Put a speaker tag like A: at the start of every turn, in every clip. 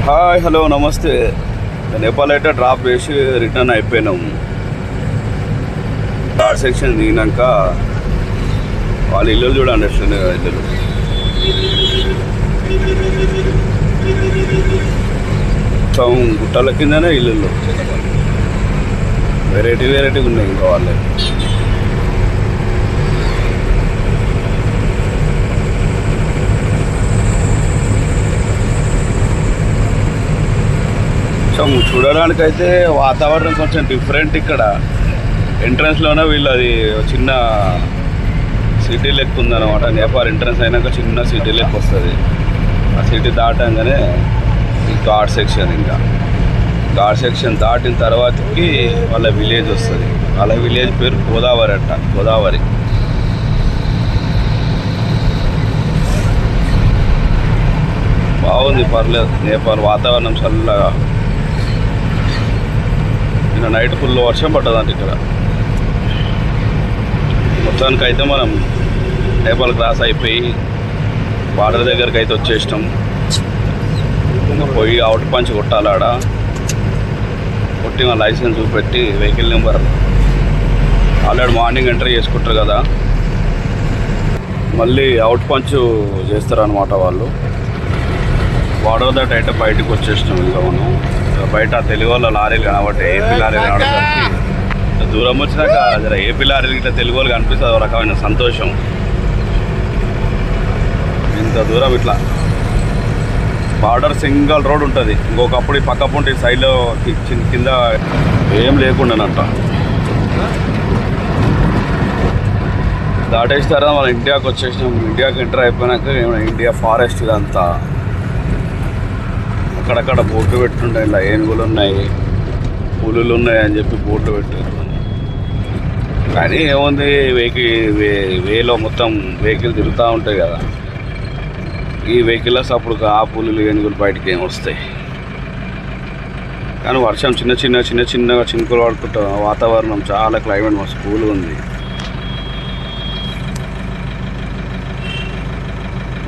A: Hi hello నమస్తే. నేపాల్ అయితే drop చేసి రిటర్న్ అయిపోయినాము. థర్డ్ సెక్షన్ దిగినాక వాళ్ళ ఇల్లు చూడండి ఎట్లున్నాయి ఇల్లు. మొత్తం గుట్టల కిందనే ఇల్లు వెరైటీగా ఉన్నాయి. ఇంకా వాళ్ళే చూడడానికైతే వాతావరణం కొంచెం డిఫరెంట్. ఇక్కడ ఎంట్రన్స్లోనే వీళ్ళది చిన్న సిటీ లెక్క ఉందన్నమాట. నేపాల్ ఎంట్రన్స్ అయినాక చిన్న సిటీ లెక్క వస్తుంది. ఆ సిటీ దాటంగానే ఈ ఘాట్ సెక్షన్. ఇంకా ఘాట్ సెక్షన్ దాటిన తర్వాతకి వాళ్ళ విలేజ్ వస్తుంది. వాళ్ళ విలేజ్ పేరు గోదావరి అంట. గోదావరి బాగుంది, పర్లేదు. నేపాల్ వాతావరణం చల్లగా. నిన్న నైట్ ఫుల్ వర్షం పట్టదంట ఇక్కడ. మొత్తానికి అయితే మనం నేపాల్ క్రాస్ అయిపోయి బార్డర్ దగ్గరికి అయితే వచ్చేసినాం. పోయి అవుట్ పంచ్ కొట్టాలి. ఆడ కొట్టి మా లైసెన్స్ చూపెట్టి vehicle number already morning enter చేసుకుంటారు కదా, మళ్ళీ అవుట్ పంచ్ చేస్తారనమాట వాళ్ళు. బార్డర్ దాటి అయితే బయటకు వచ్చేసినాం. ఇంకా మనం బయట తెలుగు వాళ్ళ లారీలు కనబట్టి ఏపీ లారీలు కనబడేసరికి దూరం వచ్చినాక జర ఏపీ లారీలు ఇట్లా తెలుగు వాళ్ళు కనిపిస్తుంది. ఒక రకమైన సంతోషం. ఇంత దూరం ఇట్లా బార్డర్ సింగల్ రోడ్ ఉంటుంది. ఇంకొకప్పుడు ఈ పక్క పొంటి సైడ్లో కింద ఏం లేకుండానంట. దాటేస్తారా మనం ఇండియాకి వచ్చేసినాం. ఇండియాకి ఎంటర్ అయిపోయినాక ఇండియా ఫారెస్ట్ ఇదంతా. అక్కడక్కడ బోట్లు పెట్టుంటాయి. ఇలా ఏనుగులు ఉన్నాయి, పులులు ఉన్నాయి అని చెప్పి బోట్లు పెట్టారు. కానీ ఏముంది, వేలో మొత్తం వెహికల్ తిరుగుతూ ఉంటాయి కదా. ఈ వెహికల్స్ అప్పుడు ఆ పులులు ఏనుగులు బయటికి ఏమి వస్తాయి. కానీ వర్షం చిన్నగా చినుకులు పడుకుంటా. వాతావరణం చాలా క్లైమేట్ మస్తు కూల్గా ఉంది.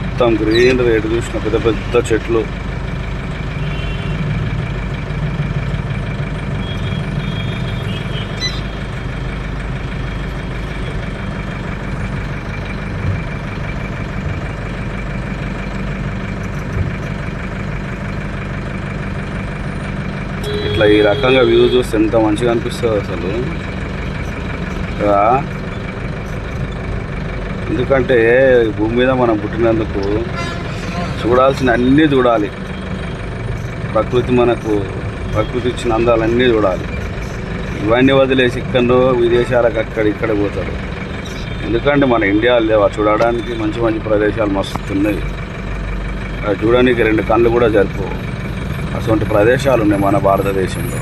A: మొత్తం గ్రీన్ రేటు చూసిన పెద్ద పెద్ద చెట్లు. ఇట్లా ఈ రకంగా వ్యూ చూస్తే ఎంత మంచిగా అనిపిస్తుంది అసలు. ఎందుకంటే భూమి మీద మనం పుట్టినందుకు చూడాల్సిన అన్నీ చూడాలి. ప్రకృతి ఇచ్చిన అందాలన్నీ చూడాలి. ఇవన్నీ వదిలేసి ఇక్కడో విదేశాలకు ఇక్కడ పోతారు. ఎందుకంటే మన ఇండియాలో లేవా చూడడానికి మంచి మంచి ప్రదేశాలు మస్తున్నాయి. అవి చూడడానికి 2 కళ్ళు కూడా సరిపోవు. అటువంటి ప్రదేశాలు ఉన్నాయి మన భారతదేశంలో.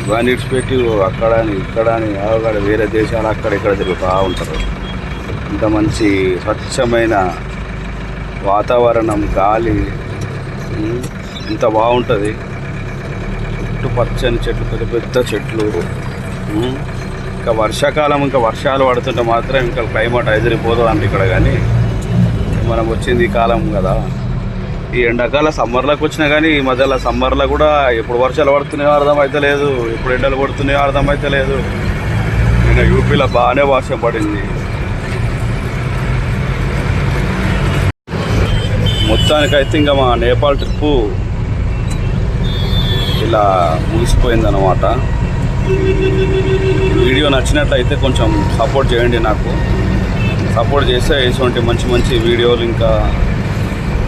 A: ఇవన్నీ ఇడిచిపెట్టి అక్కడని ఇక్కడని అక్కడ వేరే దేశాలు అక్కడ ఇక్కడ తిరుగుతూ ఉంటారు. ఇంత మంచి స్వచ్ఛమైన వాతావరణం, గాలి ఇంత బాగుంటుంది. చుట్టూ పచ్చని చెట్లు, పెద్ద పెద్ద చెట్లు. ఇంకా వర్షాకాలం, ఇంకా వర్షాలు పడుతుంటే మాత్రం ఇంకా క్లైమేట్ ఎదిరిపోతుంది అంటే ఇక్కడ. కానీ మనం వచ్చింది ఈ కాలం కదా. ఈ ఎండాకాల సమ్మర్లోకి వచ్చినా కానీ ఈ మధ్యలో సమ్మర్లో కూడా ఎప్పుడు వర్షాలు పడుతున్నాయో అర్థమైతే లేదు, ఎప్పుడు ఎండలు పడుతున్నాయో అర్థమైతే లేదు. నేను యూపీలో బాగానే వర్షం పడింది. మొత్తానికైతే ఇంకా మా నేపాల్ ట్రిప్పు ఇలా ముగిసిపోయిందన్నమాట. వీడియో నచ్చినట్లయితే కొంచెం సపోర్ట్ చేయండి. నాకు సపోర్ట్ చేస్తే ఇటువంటి మంచి మంచి వీడియోలు, ఇంకా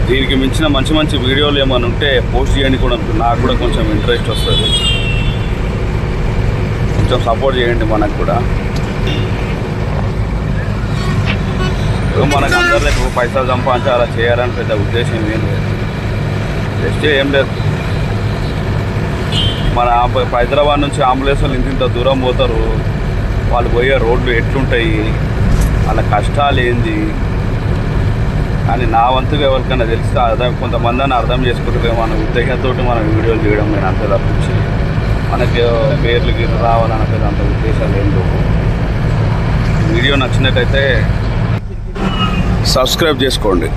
A: దీనికి మించిన మంచి మంచి వీడియోలు ఏమైనా ఉంటే పోస్ట్ చేయండి. కూడా నాకు కూడా కొంచెం ఇంట్రెస్ట్ వస్తుంది. కొంచెం సపోర్ట్ చేయండి మనకు కూడా. మనకు అందరికీ పైసలు సంపాదించాలా చేయాలని పెద్ద ఉద్దేశం ఏం లేదు. జస్ట్ ఏం లేదు, మన హైదరాబాద్ నుంచి అంబులెన్స్లు ఇంత దూరం పోతారు. వాళ్ళు పోయే రోడ్లు ఎట్లుంటాయి, వాళ్ళ కష్టాలు ఏంది అని నా వంతుగా ఎవరికైనా తెలిస్తే కొంతమంది అని అర్థం చేసుకుంటారేమో అన్న ఉద్దేశంతో మనం వీడియోలు చేయడం. నేను అంతే తప్పించి మనకి పేర్లు గిర్లు రావాలన్న పెద్ద అంత ఉద్దేశాలు ఏం లేవు. వీడియో నచ్చినట్టయితే సబ్స్క్రైబ్ చేసుకోండి.